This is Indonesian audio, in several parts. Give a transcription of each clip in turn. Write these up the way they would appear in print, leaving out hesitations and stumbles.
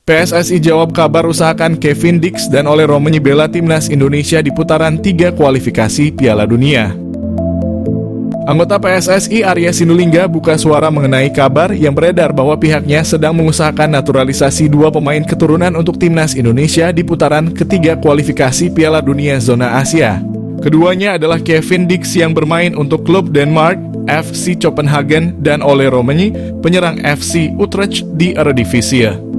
PSSI jawab kabar usahakan Kevin Dix dan Ole Romeni bela timnas Indonesia di putaran 3 kualifikasi Piala Dunia. Anggota PSSI Arya Sinulinga buka suara mengenai kabar yang beredar bahwa pihaknya sedang mengusahakan naturalisasi 2 pemain keturunan untuk timnas Indonesia di putaran ketiga kualifikasi Piala Dunia zona Asia. Keduanya adalah Kevin Dix yang bermain untuk klub Denmark, FC Copenhagen, dan Ole Romeni, penyerang FC Utrecht di Eredivisie.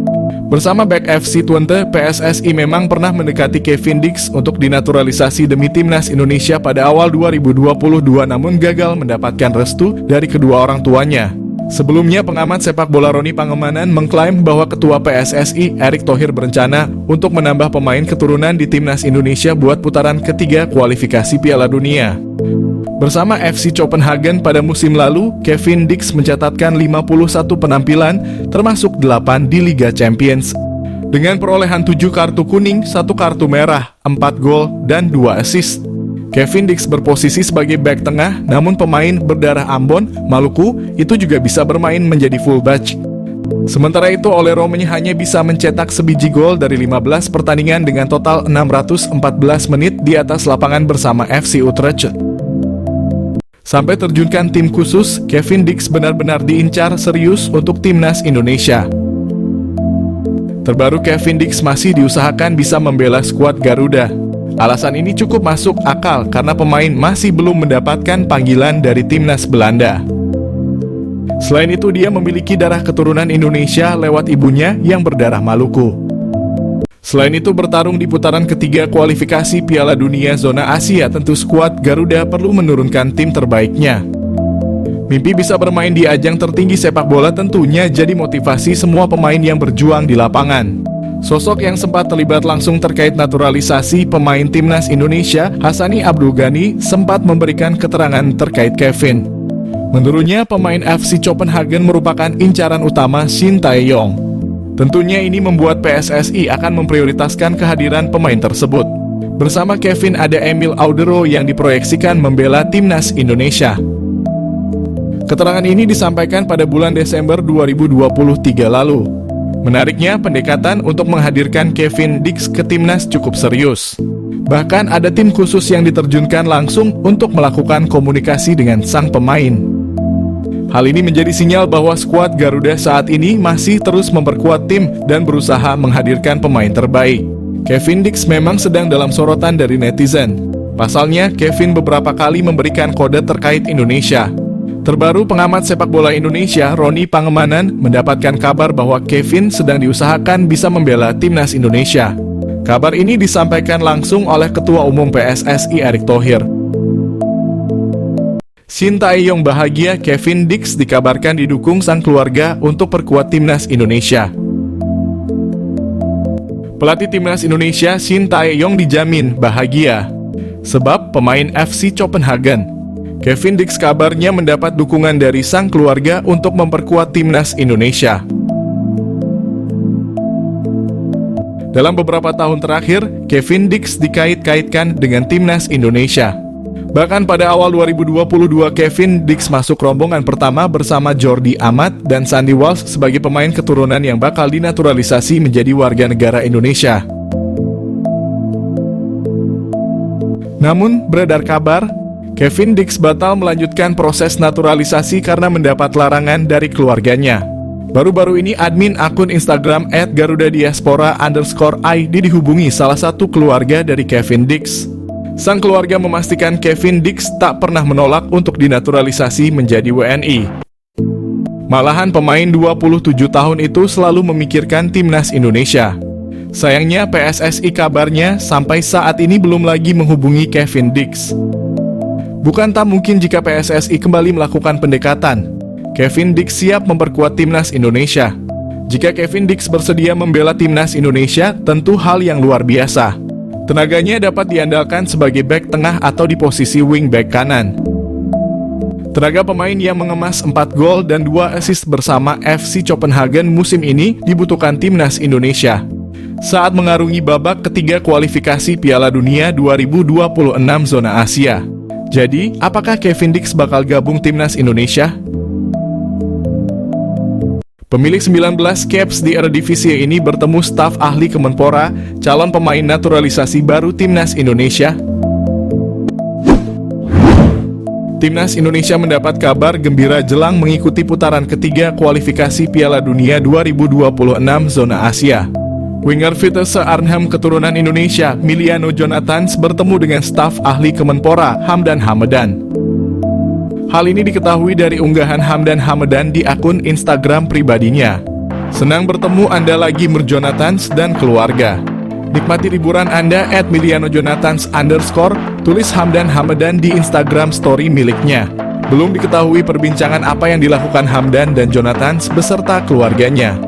Bersama back FC Twente, PSSI memang pernah mendekati Kevin Dix untuk dinaturalisasi demi timnas Indonesia pada awal 2022 namun gagal mendapatkan restu dari kedua orang tuanya. Sebelumnya, pengamat sepak bola Roni Pangemanan mengklaim bahwa Ketua PSSI Erick Thohir berencana untuk menambah pemain keturunan di timnas Indonesia buat putaran ketiga kualifikasi Piala Dunia. Bersama FC Copenhagen pada musim lalu, Kevin Dix mencatatkan 51 penampilan, termasuk 8 di Liga Champions. Dengan perolehan 7 kartu kuning, 1 kartu merah, 4 gol, dan 2 assist. Kevin Dix berposisi sebagai bek tengah, namun pemain berdarah Ambon, Maluku, itu juga bisa bermain menjadi fullback. Sementara itu, Ole Romeni hanya bisa mencetak sebiji gol dari 15 pertandingan dengan total 614 menit di atas lapangan bersama FC Utrecht. Sampai terjunkan tim khusus, Kevin Dix benar-benar diincar serius untuk timnas Indonesia. Terbaru, Kevin Dix masih diusahakan bisa membela skuad Garuda. Alasan ini cukup masuk akal karena pemain masih belum mendapatkan panggilan dari timnas Belanda. Selain itu, dia memiliki darah keturunan Indonesia lewat ibunya yang berdarah Maluku. Selain itu, bertarung di putaran ketiga kualifikasi Piala Dunia zona Asia, tentu skuad Garuda perlu menurunkan tim terbaiknya. Mimpi bisa bermain di ajang tertinggi sepak bola tentunya jadi motivasi semua pemain yang berjuang di lapangan. Sosok yang sempat terlibat langsung terkait naturalisasi pemain timnas Indonesia, Hassani Abdul Ghani, sempat memberikan keterangan terkait Kevin. Menurutnya, pemain FC Copenhagen merupakan incaran utama Shin Tae-yong. Tentunya ini membuat PSSI akan memprioritaskan kehadiran pemain tersebut. Bersama Kevin ada Emil Audero yang diproyeksikan membela timnas Indonesia. Keterangan ini disampaikan pada bulan Desember 2023 lalu. Menariknya, pendekatan untuk menghadirkan Kevin Dix ke timnas cukup serius. Bahkan ada tim khusus yang diterjunkan langsung untuk melakukan komunikasi dengan sang pemain. Hal ini menjadi sinyal bahwa skuad Garuda saat ini masih terus memperkuat tim dan berusaha menghadirkan pemain terbaik. Kevin Dix memang sedang dalam sorotan dari netizen. Pasalnya, Kevin beberapa kali memberikan kode terkait Indonesia. Terbaru, pengamat sepak bola Indonesia, Roni Pangemanan, mendapatkan kabar bahwa Kevin sedang diusahakan bisa membela timnas Indonesia. Kabar ini disampaikan langsung oleh Ketua Umum PSSI Erick Thohir. Shin Tae-yong bahagia Kevin Dix dikabarkan didukung sang keluarga untuk perkuat timnas Indonesia. Pelatih timnas Indonesia Shin Tae-yong dijamin bahagia sebab pemain FC Copenhagen. Kevin Dix kabarnya mendapat dukungan dari sang keluarga untuk memperkuat timnas Indonesia. Dalam beberapa tahun terakhir, Kevin Dix dikait-kaitkan dengan timnas Indonesia. Bahkan pada awal 2022, Kevin Dix masuk rombongan pertama bersama Jordi Amat dan Sandy Walsh sebagai pemain keturunan yang bakal dinaturalisasi menjadi warga negara Indonesia. Namun, beredar kabar, Kevin Dix batal melanjutkan proses naturalisasi karena mendapat larangan dari keluarganya. Baru-baru ini, admin akun Instagram @garudadiaspora_id dihubungi salah satu keluarga dari Kevin Dix. Sang keluarga memastikan Kevin Dix tak pernah menolak untuk dinaturalisasi menjadi WNI. Malahan pemain 27 tahun itu selalu memikirkan timnas Indonesia. Sayangnya PSSI kabarnya sampai saat ini belum lagi menghubungi Kevin Dix. Bukan tak mungkin jika PSSI kembali melakukan pendekatan. Kevin Dix siap memperkuat timnas Indonesia. Jika Kevin Dix bersedia membela timnas Indonesia, tentu hal yang luar biasa. Tenaganya dapat diandalkan sebagai bek tengah atau di posisi wing back kanan. Tenaga pemain yang mengemas 4 gol dan 2 assist bersama FC Copenhagen musim ini dibutuhkan timnas Indonesia saat mengarungi babak ketiga kualifikasi Piala Dunia 2026 zona Asia. Jadi, apakah Kevin Dix bakal gabung timnas Indonesia? Pemilik 19 caps di Eredivisie ini bertemu staf ahli Kemenpora, calon pemain naturalisasi baru Timnas Indonesia. Timnas Indonesia mendapat kabar gembira jelang mengikuti putaran ketiga kualifikasi Piala Dunia 2026 zona Asia. Winger Vitesse Arnhem keturunan Indonesia, Miliano Jonathans bertemu dengan staf ahli Kemenpora, Hamdan Hamedan. Hal ini diketahui dari unggahan Hamdan Hamedan di akun Instagram pribadinya. Senang bertemu Anda lagi Jonathans dan keluarga. Nikmati liburan Anda @milianojonathans_, tulis Hamdan Hamedan di Instagram story miliknya. Belum diketahui perbincangan apa yang dilakukan Hamdan dan Jonathans beserta keluarganya.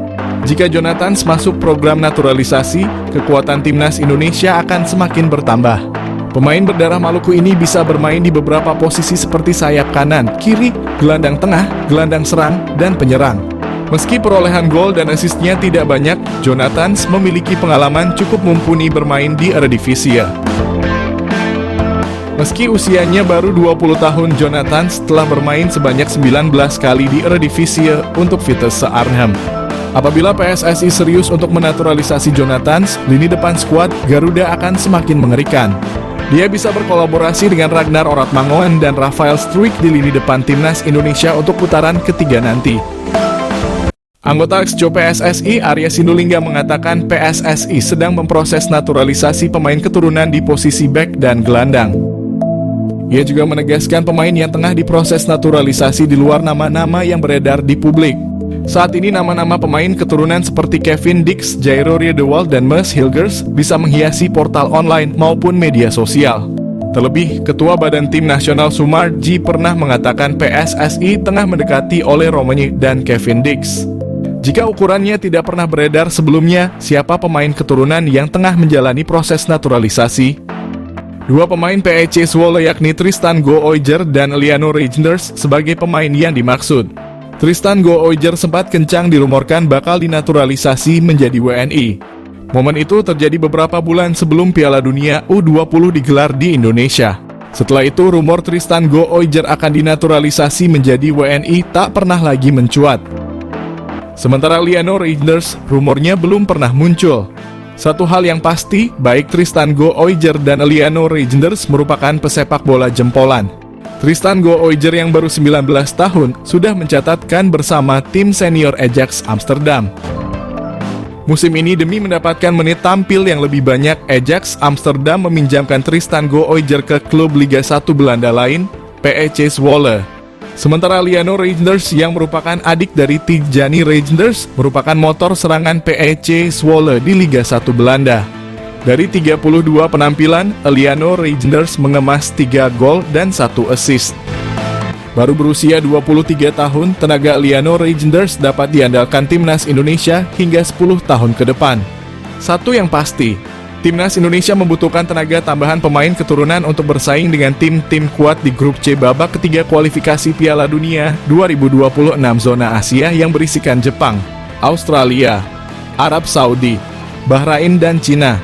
Jika Jonathans masuk program naturalisasi, kekuatan Timnas Indonesia akan semakin bertambah. Pemain berdarah Maluku ini bisa bermain di beberapa posisi seperti sayap kanan, kiri, gelandang tengah, gelandang serang, dan penyerang. Meski perolehan gol dan asisnya tidak banyak, Jonathans memiliki pengalaman cukup mumpuni bermain di Eredivisie. Meski usianya baru 20 tahun, Jonathans telah bermain sebanyak 19 kali di Eredivisie untuk Vitesse Arnhem. Apabila PSSI serius untuk menaturalisasi Jonathans, lini depan skuad Garuda akan semakin mengerikan. Dia bisa berkolaborasi dengan Ragnar Oratmangoen dan Rafael Struijk di lini depan Timnas Indonesia untuk putaran ketiga nanti. Anggota Exco PSSI Arya Sinulinga mengatakan PSSI sedang memproses naturalisasi pemain keturunan di posisi bek dan gelandang. Ia juga menegaskan pemain yang tengah diproses naturalisasi di luar nama-nama yang beredar di publik. Saat ini nama-nama pemain keturunan seperti Kevin Dix, Jairo Riedewald, dan Meus Hilgers bisa menghiasi portal online maupun media sosial. Terlebih, Ketua Badan Tim Nasional Sumarji pernah mengatakan PSSI tengah mendekati Ole Romani dan Kevin Dix. Jika ukurannya tidak pernah beredar sebelumnya, siapa pemain keturunan yang tengah menjalani proses naturalisasi? Dua pemain PEC Zwolle yakni Tristan Gooijer dan Liano Reijnders sebagai pemain yang dimaksud. Tristan Gooijer sempat kencang dirumorkan bakal dinaturalisasi menjadi WNI. Momen itu terjadi beberapa bulan sebelum Piala Dunia U20 digelar di Indonesia. Setelah itu, rumor Tristan Gooijer akan dinaturalisasi menjadi WNI tak pernah lagi mencuat. Sementara Liano Reijnders, rumornya belum pernah muncul. Satu hal yang pasti, baik Tristan Gooijer dan Liano Reijnders merupakan pesepak bola jempolan. Tristan Gooijer yang baru 19 tahun sudah mencatatkan bersama tim senior Ajax Amsterdam. Musim ini demi mendapatkan menit tampil yang lebih banyak, Ajax Amsterdam meminjamkan Tristan Gooijer ke klub Liga 1 Belanda lain, PEC Zwolle. Sementara Liano Reijnders yang merupakan adik dari Tijani Reijnders merupakan motor serangan PEC Zwolle di Liga 1 Belanda. Dari 32 penampilan, Liano Reijnders mengemas 3 gol dan 1 assist. Baru berusia 23 tahun, tenaga Liano Reijnders dapat diandalkan Timnas Indonesia hingga 10 tahun ke depan. Satu yang pasti, Timnas Indonesia membutuhkan tenaga tambahan pemain keturunan untuk bersaing dengan tim-tim kuat di grup C babak ketiga kualifikasi Piala Dunia 2026 zona Asia yang berisikan Jepang, Australia, Arab Saudi, Bahrain, dan Cina.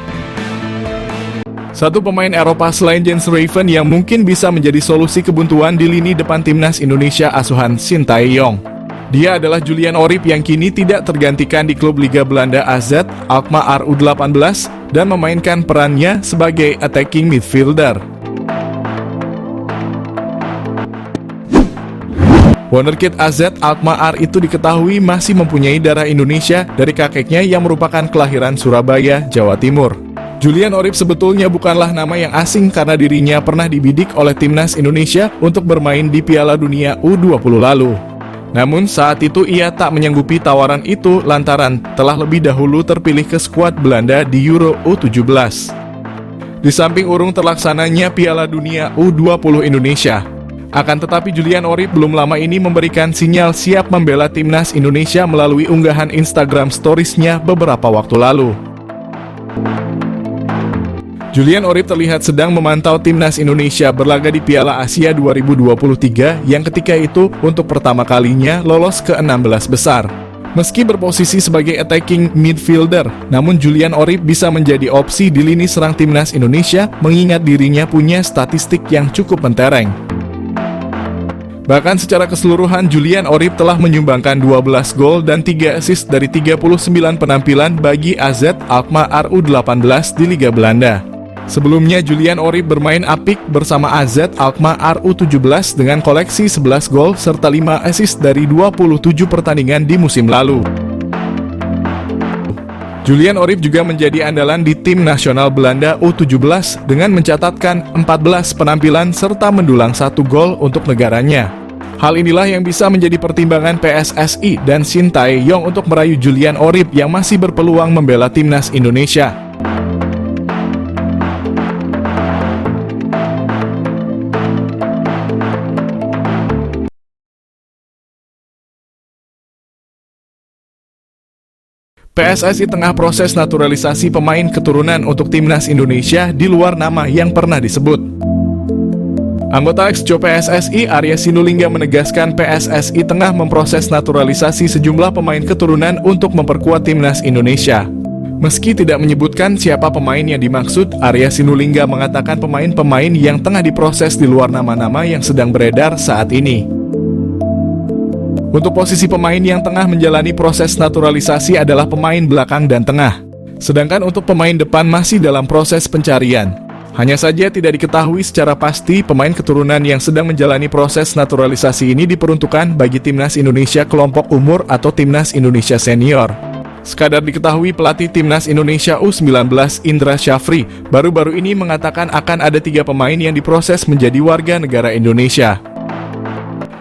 Satu pemain Eropa selain Jens Raven yang mungkin bisa menjadi solusi kebuntuan di lini depan Timnas Indonesia asuhan Shin Tae-yong. Dia adalah Julian Orip yang kini tidak tergantikan di klub Liga Belanda AZ Alkmaar U18 dan memainkan perannya sebagai attacking midfielder. Wonderkid AZ Alkmaar itu diketahui masih mempunyai darah Indonesia dari kakeknya yang merupakan kelahiran Surabaya, Jawa Timur. Julian Orip sebetulnya bukanlah nama yang asing karena dirinya pernah dibidik oleh Timnas Indonesia untuk bermain di Piala Dunia U20 lalu. Namun saat itu ia tak menyanggupi tawaran itu lantaran telah lebih dahulu terpilih ke skuad Belanda di Euro U17. Di samping urung terlaksananya Piala Dunia U20 Indonesia, akan tetapi Julian Orip belum lama ini memberikan sinyal siap membela Timnas Indonesia melalui unggahan Instagram Stories-nya beberapa waktu lalu. Julian Orip terlihat sedang memantau Timnas Indonesia berlaga di Piala Asia 2023 yang ketika itu untuk pertama kalinya lolos ke 16 besar. Meski berposisi sebagai attacking midfielder, namun Julian Orip bisa menjadi opsi di lini serang Timnas Indonesia mengingat dirinya punya statistik yang cukup mentereng. Bahkan secara keseluruhan, Julian Orib telah menyumbangkan 12 gol dan 3 assist dari 39 penampilan bagi AZ Alkmaar U18 di Liga Belanda. Sebelumnya, Julian Orib bermain apik bersama AZ Alkmaar U17 dengan koleksi 11 gol serta 5 assist dari 27 pertandingan di musim lalu. Julian Orib juga menjadi andalan di tim nasional Belanda U17 dengan mencatatkan 14 penampilan serta mendulang 1 gol untuk negaranya. Hal inilah yang bisa menjadi pertimbangan PSSI dan Shin Tae-yong untuk merayu Julian Orib yang masih berpeluang membela timnas Indonesia. PSSI tengah proses naturalisasi pemain keturunan untuk timnas Indonesia di luar nama yang pernah disebut. Anggota Exco PSSI Arya Sinulinga menegaskan PSSI tengah memproses naturalisasi sejumlah pemain keturunan untuk memperkuat timnas Indonesia. Meski tidak menyebutkan siapa pemain yang dimaksud, Arya Sinulinga mengatakan pemain-pemain yang tengah diproses di luar nama-nama yang sedang beredar saat ini. Untuk posisi pemain yang tengah menjalani proses naturalisasi adalah pemain belakang dan tengah. Sedangkan untuk pemain depan masih dalam proses pencarian. Hanya saja tidak diketahui secara pasti pemain keturunan yang sedang menjalani proses naturalisasi ini diperuntukkan bagi timnas Indonesia kelompok umur atau timnas Indonesia senior. Sekadar diketahui pelatih timnas Indonesia U19 Indra Syafri baru-baru ini mengatakan akan ada 3 pemain yang diproses menjadi warga negara Indonesia.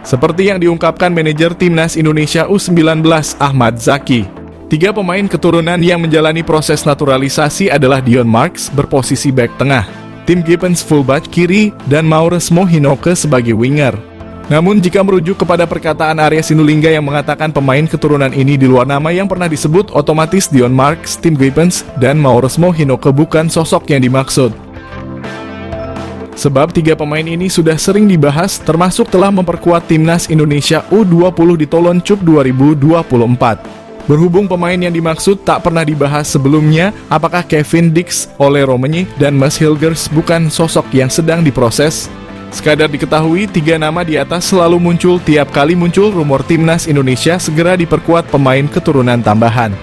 Seperti yang diungkapkan manajer timnas Indonesia U19 Ahmad Zaki. 3 pemain keturunan yang menjalani proses naturalisasi adalah Dion Marks berposisi bek tengah, Tim Gibbons fullback kiri, dan Mauresmo Hinoke sebagai winger. Namun jika merujuk kepada perkataan Arya Sinulinga yang mengatakan pemain keturunan ini di luar nama yang pernah disebut, otomatis Dion Marks, Tim Gibbons, dan Mauresmo Hinoke bukan sosok yang dimaksud. Sebab 3 pemain ini sudah sering dibahas termasuk telah memperkuat timnas Indonesia U20 di Toulon Cup 2024. Berhubung pemain yang dimaksud tak pernah dibahas sebelumnya, apakah Kevin Dix, Ole Romani, dan Mads Hilgers bukan sosok yang sedang diproses? Sekadar diketahui, 3 nama di atas selalu muncul tiap kali muncul rumor timnas Indonesia segera diperkuat pemain keturunan tambahan.